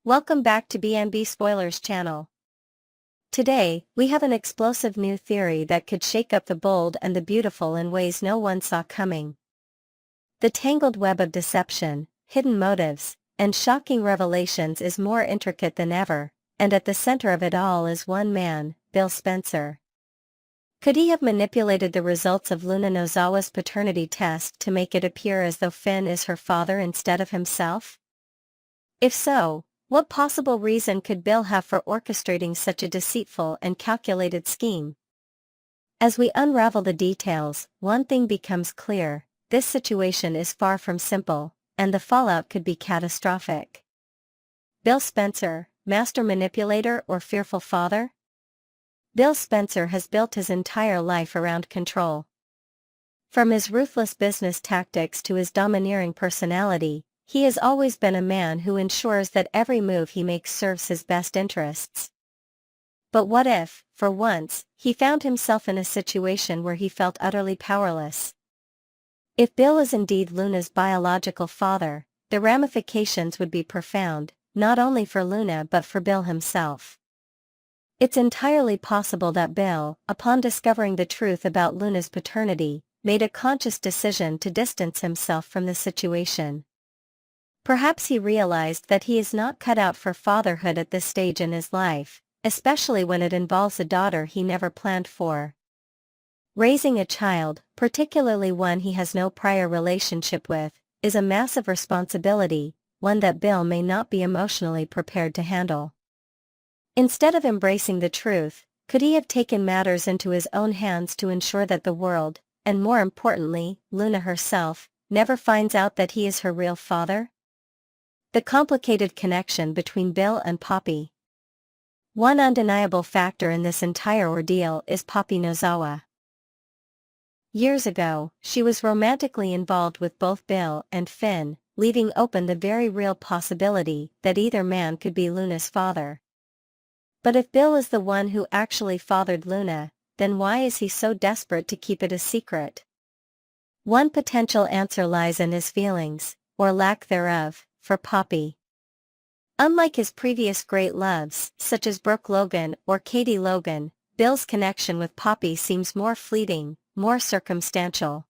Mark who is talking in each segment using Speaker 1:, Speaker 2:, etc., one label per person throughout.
Speaker 1: Welcome back to B&B Spoilers channel. Today, we have an explosive new theory that could shake up the bold and the beautiful in ways no one saw coming. The tangled web of deception, hidden motives, and shocking revelations is more intricate than ever, and at the center of it all is one man, Bill Spencer. Could he have manipulated the results of Luna Nozawa's paternity test to make it appear as though Finn is her father instead of himself? If so, what possible reason could Bill have for orchestrating such a deceitful and calculated scheme? As we unravel the details, one thing becomes clear: this situation is far from simple, and the fallout could be catastrophic. Bill Spencer, master manipulator or fearful father? Bill Spencer has built his entire life around control. From his ruthless business tactics to his domineering personality, he has always been a man who ensures that every move he makes serves his best interests. But what if, for once, he found himself in a situation where he felt utterly powerless? If Bill is indeed Luna's biological father, the ramifications would be profound, not only for Luna but for Bill himself. It's entirely possible that Bill, upon discovering the truth about Luna's paternity, made a conscious decision to distance himself from the situation. Perhaps he realized that he is not cut out for fatherhood at this stage in his life, especially when it involves a daughter he never planned for. Raising a child, particularly one he has no prior relationship with, is a massive responsibility, one that Bill may not be emotionally prepared to handle. Instead of embracing the truth, could he have taken matters into his own hands to ensure that the world, and more importantly, Luna herself, never finds out that he is her real father? The complicated connection between Bill and Poppy. One undeniable factor in this entire ordeal is Poppy Nozawa. Years ago, she was romantically involved with both Bill and Finn, leaving open the very real possibility that either man could be Luna's father. But if Bill is the one who actually fathered Luna, then why is he so desperate to keep it a secret? One potential answer lies in his feelings, or lack thereof, for Poppy. Unlike his previous great loves, such as Brooke Logan or Katie Logan, Bill's connection with Poppy seems more fleeting, more circumstantial.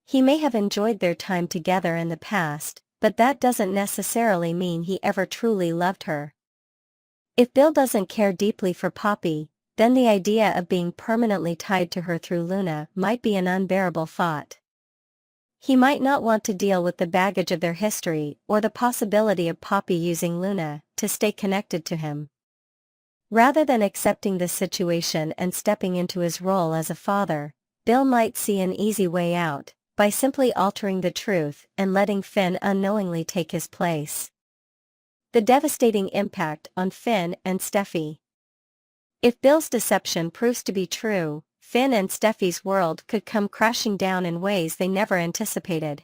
Speaker 1: He may have enjoyed their time together in the past, but that doesn't necessarily mean he ever truly loved her. If Bill doesn't care deeply for Poppy, then the idea of being permanently tied to her through Luna might be an unbearable thought. He might not want to deal with the baggage of their history or the possibility of Poppy using Luna to stay connected to him. Rather than accepting this situation and stepping into his role as a father, Bill might see an easy way out, by simply altering the truth and letting Finn unknowingly take his place. The devastating impact on Finn and Steffy. If Bill's deception proves to be true, Finn and Steffy's world could come crashing down in ways they never anticipated.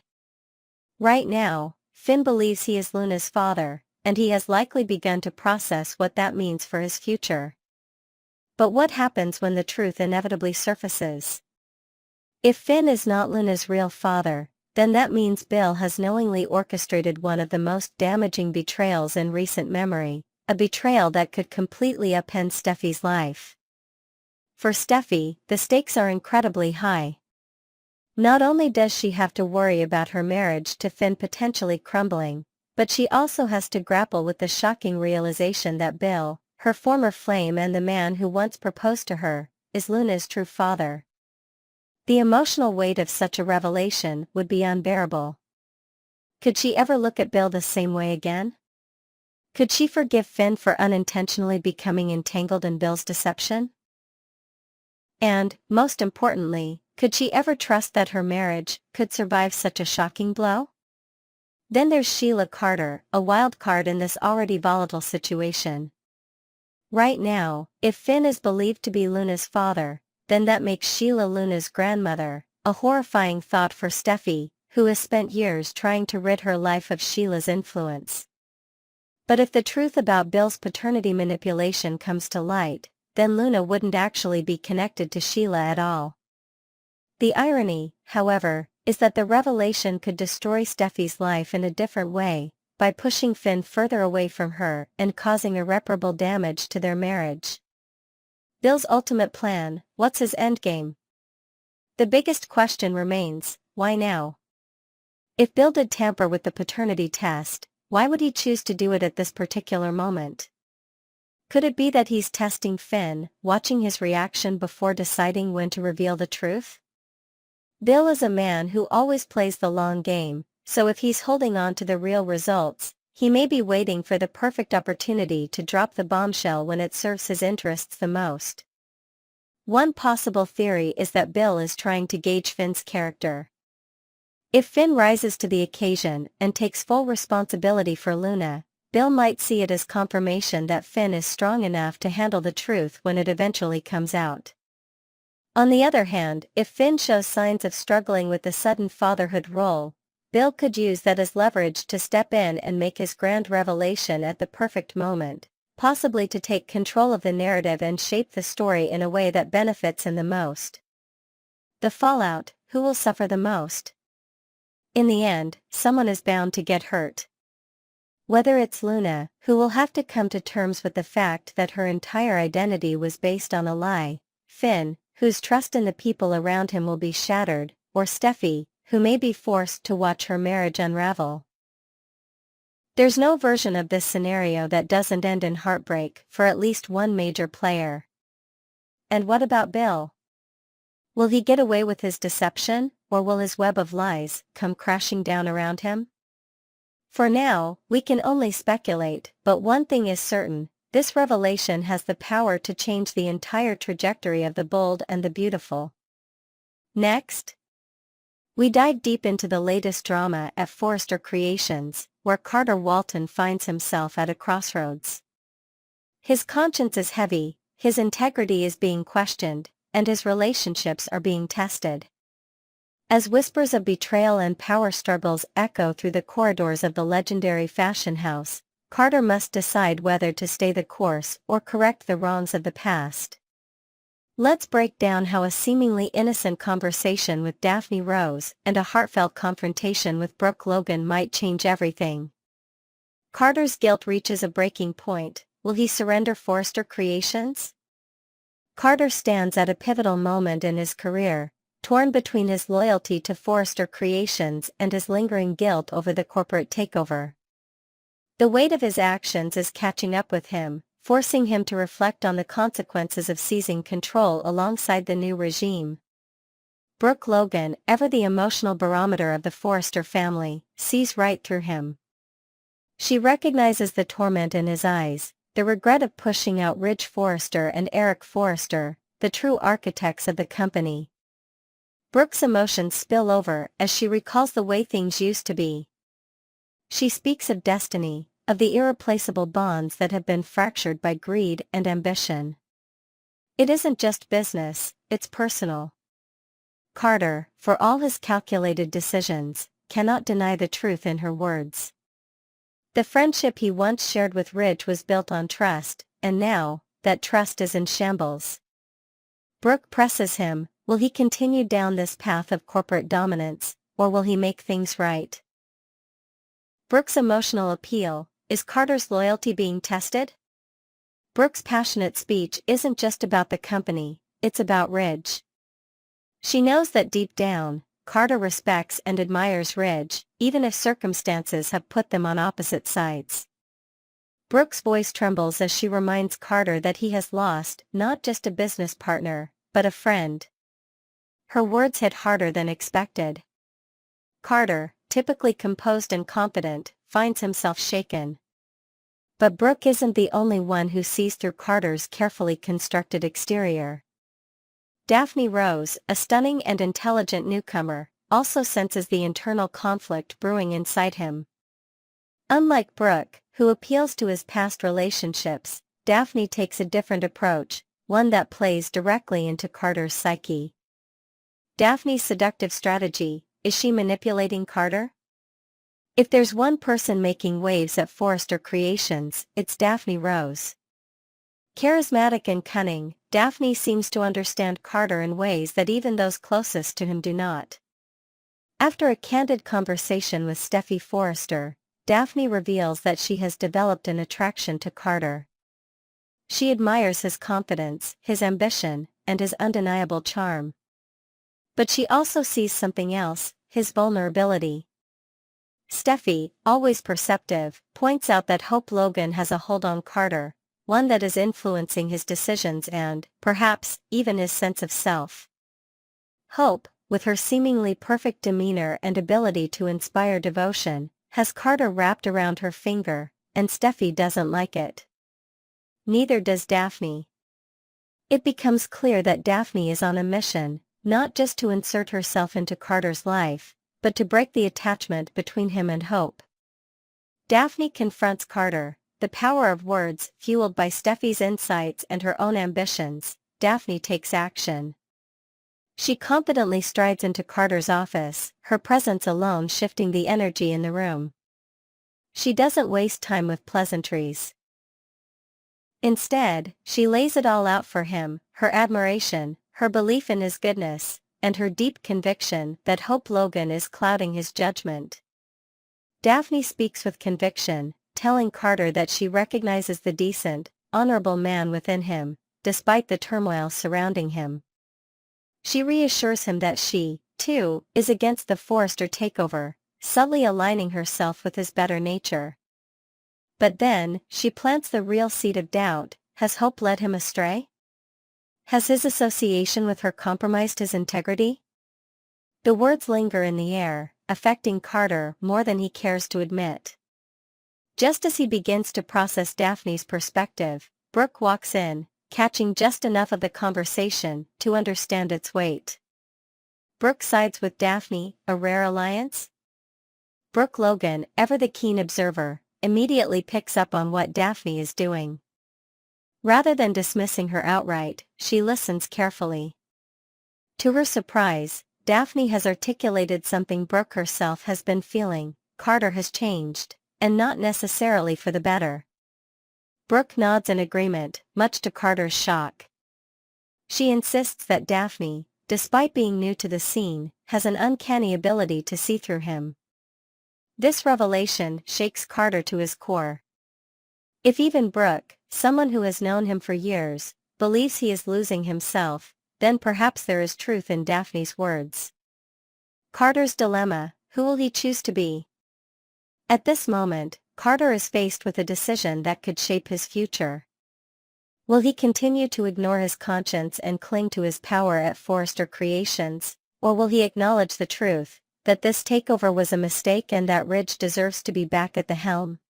Speaker 1: Right now, Finn believes he is Luna's father, and he has likely begun to process what that means for his future. But what happens when the truth inevitably surfaces? If Finn is not Luna's real father, then that means Bill has knowingly orchestrated one of the most damaging betrayals in recent memory, a betrayal that could completely upend Steffy's life. For Steffy, the stakes are incredibly high. Not only does she have to worry about her marriage to Finn potentially crumbling, but she also has to grapple with the shocking realization that Bill, her former flame and the man who once proposed to her, is Luna's true father. The emotional weight of such a revelation would be unbearable. Could she ever look at Bill the same way again? Could she forgive Finn for unintentionally becoming entangled in Bill's deception? And, most importantly, could she ever trust that her marriage could survive such a shocking blow? Then there's Sheila Carter, a wild card in this already volatile situation. Right now, if Finn is believed to be Luna's father, then that makes Sheila Luna's grandmother, a horrifying thought for Steffy, who has spent years trying to rid her life of Sheila's influence. But if the truth about Bill's paternity manipulation comes to light, then Luna wouldn't actually be connected to Sheila at all. The irony, however, is that the revelation could destroy Steffy's life in a different way, by pushing Finn further away from her and causing irreparable damage to their marriage. Bill's ultimate plan, what's his endgame? The biggest question remains, why now? If Bill did tamper with the paternity test, why would he choose to do it at this particular moment? Could it be that he's testing Finn, watching his reaction before deciding when to reveal the truth? Bill is a man who always plays the long game, so if he's holding on to the real results, he may be waiting for the perfect opportunity to drop the bombshell when it serves his interests the most. One possible theory is that Bill is trying to gauge Finn's character. If Finn rises to the occasion and takes full responsibility for Luna, Bill might see it as confirmation that Finn is strong enough to handle the truth when it eventually comes out. On the other hand, if Finn shows signs of struggling with the sudden fatherhood role, Bill could use that as leverage to step in and make his grand revelation at the perfect moment, possibly to take control of the narrative and shape the story in a way that benefits him the most. The fallout, who will suffer the most? In the end, someone is bound to get hurt. Whether it's Luna, who will have to come to terms with the fact that her entire identity was based on a lie, Finn, whose trust in the people around him will be shattered, or Steffy, who may be forced to watch her marriage unravel. There's no version of this scenario that doesn't end in heartbreak for at least one major player. And what about Bill? Will he get away with his deception, or will his web of lies come crashing down around him? For now, we can only speculate, but one thing is certain, this revelation has the power to change the entire trajectory of The Bold and the Beautiful. Next, we dive deep into the latest drama at Forrester Creations, where Carter Walton finds himself at a crossroads. His conscience is heavy, his integrity is being questioned, and his relationships are being tested. As whispers of betrayal and power struggles echo through the corridors of the legendary fashion house, Carter must decide whether to stay the course or correct the wrongs of the past. Let's break down how a seemingly innocent conversation with Daphne Rose and a heartfelt confrontation with Brooke Logan might change everything. Carter's guilt reaches a breaking point. Will he surrender Forrester Creations? Carter stands at a pivotal moment in his career, torn between his loyalty to Forrester Creations and his lingering guilt over the corporate takeover. The weight of his actions is catching up with him, forcing him to reflect on the consequences of seizing control alongside the new regime. Brooke Logan, ever the emotional barometer of the Forrester family, sees right through him. She recognizes the torment in his eyes, the regret of pushing out Ridge Forrester and Eric Forrester, the true architects of the company. Brooke's emotions spill over as she recalls the way things used to be. She speaks of destiny, of the irreplaceable bonds that have been fractured by greed and ambition. It isn't just business, it's personal. Carter, for all his calculated decisions, cannot deny the truth in her words. The friendship he once shared with Ridge was built on trust, and now, that trust is in shambles. Brooke presses him, will he continue down this path of corporate dominance, or will he make things right? Brooke's emotional appeal, is Carter's loyalty being tested? Brooke's passionate speech isn't just about the company, it's about Ridge. She knows that deep down, Carter respects and admires Ridge, even if circumstances have put them on opposite sides. Brooke's voice trembles as she reminds Carter that he has lost not just a business partner, but a friend. Her words hit harder than expected. Carter, typically composed and confident, finds himself shaken. But Brooke isn't the only one who sees through Carter's carefully constructed exterior. Daphne Rose, a stunning and intelligent newcomer, also senses the internal conflict brewing inside him. Unlike Brooke, who appeals to his past relationships, Daphne takes a different approach, one that plays directly into Carter's psyche. Daphne's seductive strategy, is she manipulating Carter? If there's one person making waves at Forrester Creations, it's Daphne Rose. Charismatic and cunning, Daphne seems to understand Carter in ways that even those closest to him do not. After a candid conversation with Steffy Forrester, Daphne reveals that she has developed an attraction to Carter. She admires his confidence, his ambition, and his undeniable charm. But she also sees something else, his vulnerability. Steffy, always perceptive, points out that Hope Logan has a hold on Carter, one that is influencing his decisions and, perhaps, even his sense of self. Hope, with her seemingly perfect demeanor and ability to inspire devotion, has Carter wrapped around her finger, and Steffy doesn't like it. Neither does Daphne. It becomes clear that Daphne is on a mission, not just to insert herself into Carter's life, but to break the attachment between him and Hope. Daphne confronts Carter, the power of words fueled by Steffy's insights and her own ambitions. Daphne takes action. She confidently strides into Carter's office, her presence alone shifting the energy in the room. She doesn't waste time with pleasantries. Instead, she lays it all out for him, her admiration, her belief in his goodness, and her deep conviction that Hope Logan is clouding his judgment. Daphne speaks with conviction, telling Carter that she recognizes the decent, honorable man within him, despite the turmoil surrounding him. She reassures him that she, too, is against the Forrester takeover, subtly aligning herself with his better nature. But then, she plants the real seed of doubt. Has Hope led him astray? Has his association with her compromised his integrity? The words linger in the air, affecting Carter more than he cares to admit. Just as he begins to process Daphne's perspective, Brooke walks in, catching just enough of the conversation to understand its weight. Brooke sides with Daphne, a rare alliance? Brooke Logan, ever the keen observer, immediately picks up on what Daphne is doing. Rather than dismissing her outright, she listens carefully. To her surprise, Daphne has articulated something Brooke herself has been feeling: Carter has changed, and not necessarily for the better. Brooke nods in agreement, much to Carter's shock. She insists that Daphne, despite being new to the scene, has an uncanny ability to see through him. This revelation shakes Carter to his core. If even Brooke, someone who has known him for years, believes he is losing himself, then perhaps there is truth in Daphne's words. Carter's dilemma: who will he choose to be? At this moment, Carter is faced with a decision that could shape his future. Will he continue to ignore his conscience and cling to his power at Forrester Creations, or will he acknowledge the truth, that this takeover was a mistake and that Ridge deserves to be back at the helm?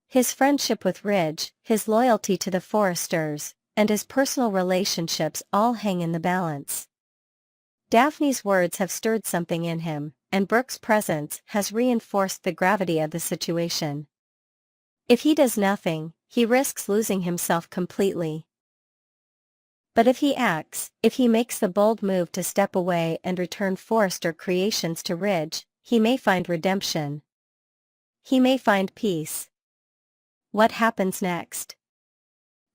Speaker 1: His friendship with Ridge, his loyalty to the Forresters, and his personal relationships all hang in the balance. Daphne's words have stirred something in him, and Brooke's presence has reinforced the gravity of the situation. If he does nothing, he risks losing himself completely. But if he acts, if he makes the bold move to step away and return Forrester Creations to Ridge, he may find redemption. He may find peace. What happens next?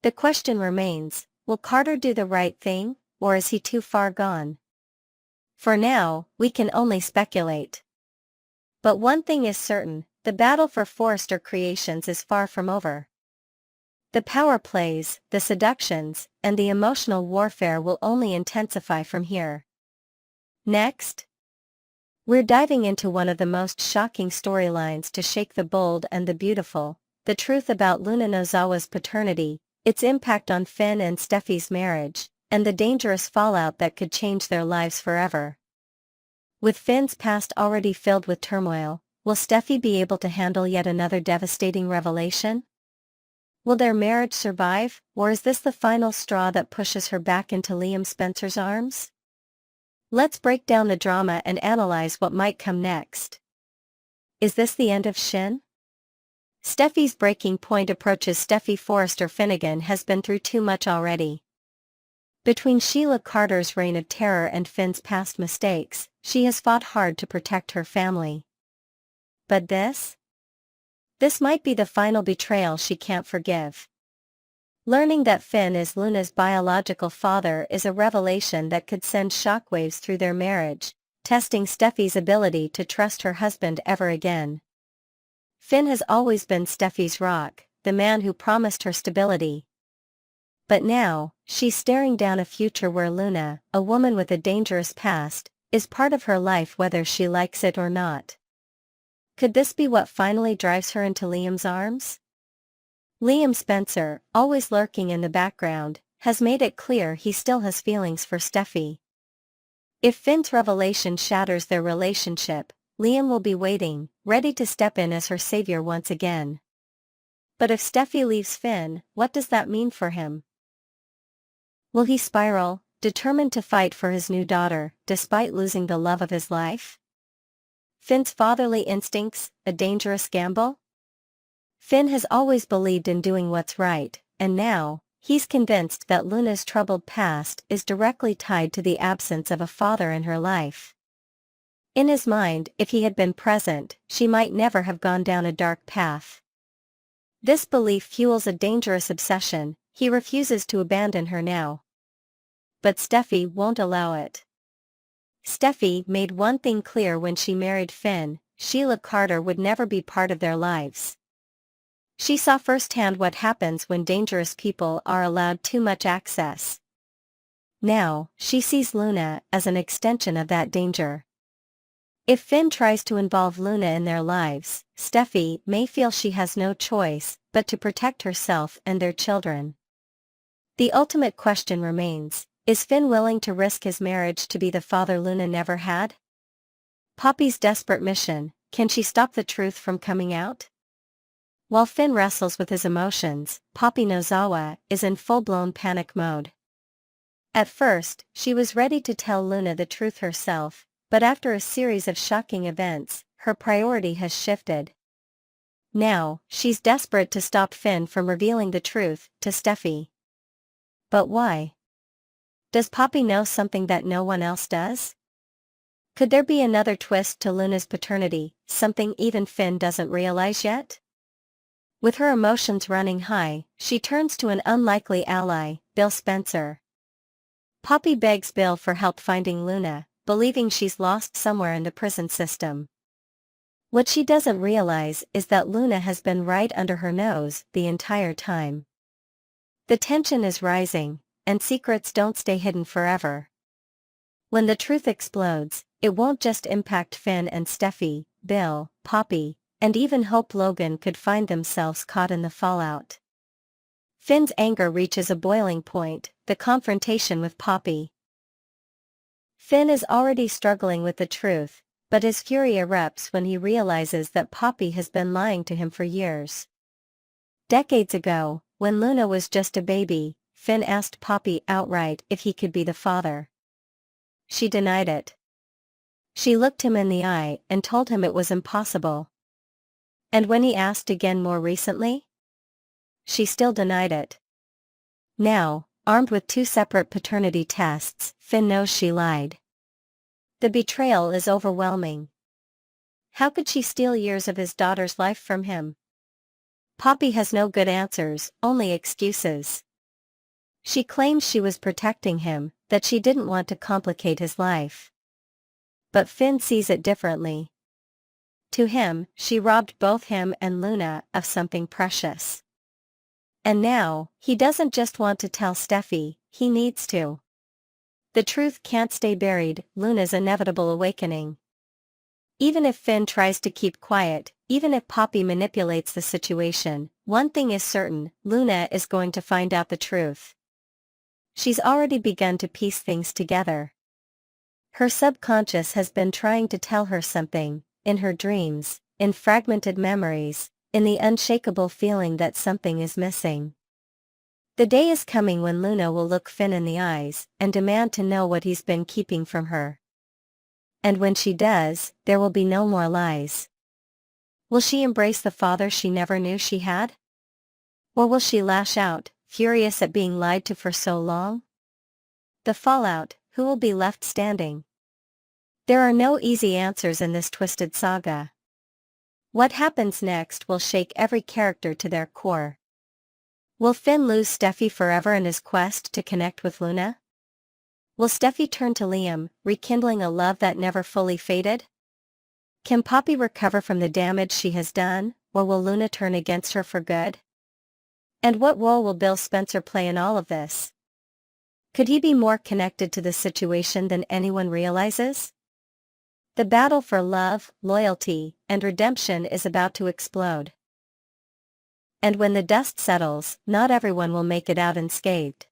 Speaker 1: The question remains: will Carter do the right thing, or is he too far gone? For now, we can only speculate. But one thing is certain: the battle for Forrester Creations is far from over. The power plays, the seductions, and the emotional warfare will only intensify from here. Next, we're diving into one of the most shocking storylines to shake the bold and the beautiful: the truth about Luna Nozawa's paternity, its impact on Finn and Steffy's marriage, and the dangerous fallout that could change their lives forever. With Finn's past already filled with turmoil, will Steffy be able to handle yet another devastating revelation? Will their marriage survive, or is this the final straw that pushes her back into Liam Spencer's arms? Let's break down the drama and analyze what might come next. Is this the end of Shin? Steffy's breaking point approaches. Steffy Forrester Finnegan has been through too much already. Between Sheila Carter's reign of terror and Finn's past mistakes, she has fought hard to protect her family. But this? This might be the final betrayal she can't forgive. Learning that Finn is Luna's biological father is a revelation that could send shockwaves through their marriage, testing Steffy's ability to trust her husband ever again. Finn has always been Steffy's rock, the man who promised her stability. But now, she's staring down a future where Luna, a woman with a dangerous past, is part of her life whether she likes it or not. Could this be what finally drives her into Liam's arms? Liam Spencer, always lurking in the background, has made it clear he still has feelings for Steffy. If Finn's revelation shatters their relationship, Liam will be waiting, ready to step in as her savior once again. But if Steffy leaves Finn, what does that mean for him? Will he spiral, determined to fight for his new daughter, despite losing the love of his life? Finn's fatherly instincts, a dangerous gamble? Finn has always believed in doing what's right, and now, he's convinced that Luna's troubled past is directly tied to the absence of a father in her life. In his mind, if he had been present, she might never have gone down a dark path. This belief fuels a dangerous obsession. He refuses to abandon her now. But Steffy won't allow it. Steffy made one thing clear when she married Finn: Sheila Carter would never be part of their lives. She saw firsthand what happens when dangerous people are allowed too much access. Now, she sees Luna as an extension of that danger. If Finn tries to involve Luna in their lives, Steffy may feel she has no choice but to protect herself and their children. The ultimate question remains: is Finn willing to risk his marriage to be the father Luna never had? Poppy's desperate mission: can she stop the truth from coming out? While Finn wrestles with his emotions, Poppy Nozawa is in full-blown panic mode. At first, she was ready to tell Luna the truth herself, but after a series of shocking events, her priority has shifted. Now, she's desperate to stop Finn from revealing the truth to Steffy. But why? Does Poppy know something that no one else does? Could there be another twist to Luna's paternity, something even Finn doesn't realize yet? With her emotions running high, she turns to an unlikely ally, Bill Spencer. Poppy begs Bill for help finding Luna, believing she's lost somewhere in the prison system. What she doesn't realize is that Luna has been right under her nose the entire time. The tension is rising, and secrets don't stay hidden forever. When the truth explodes, it won't just impact Finn and Steffy, Bill, Poppy, and even Hope Logan could find themselves caught in the fallout. Finn's anger reaches a boiling point: the confrontation with Poppy. Finn is already struggling with the truth, but his fury erupts when he realizes that Poppy has been lying to him for years. Decades ago, when Luna was just a baby, Finn asked Poppy outright if he could be the father. She denied it. She looked him in the eye and told him it was impossible. And when he asked again more recently, she still denied it. Now, armed with two separate paternity tests, Finn knows she lied. The betrayal is overwhelming. How could she steal years of his daughter's life from him? Poppy has no good answers, only excuses. She claims she was protecting him, that she didn't want to complicate his life. But Finn sees it differently. To him, she robbed both him and Luna of something precious. And now, he doesn't just want to tell Steffy, he needs to. The truth can't stay buried: Luna's inevitable awakening. Even if Finn tries to keep quiet, even if Poppy manipulates the situation, one thing is certain: Luna is going to find out the truth. She's already begun to piece things together. Her subconscious has been trying to tell her something, in her dreams, in fragmented memories, in the unshakable feeling that something is missing. The day is coming when Luna will look Finn in the eyes and demand to know what he's been keeping from her. And when she does, there will be no more lies. Will she embrace the father she never knew she had? Or will she lash out, furious at being lied to for so long? The fallout: who will be left standing? There are no easy answers in this twisted saga. What happens next will shake every character to their core. Will Finn lose Steffy forever in his quest to connect with Luna? Will Steffy turn to Liam, rekindling a love that never fully faded? Can Poppy recover from the damage she has done, or will Luna turn against her for good? And what role will Bill Spencer play in all of this? Could he be more connected to the situation than anyone realizes? The battle for love, loyalty, and redemption is about to explode. And when the dust settles, not everyone will make it out unscathed.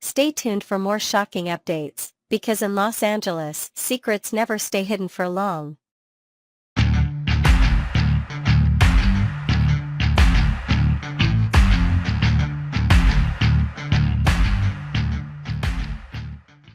Speaker 1: Stay tuned for more shocking updates, because in Los Angeles, secrets never stay hidden for long.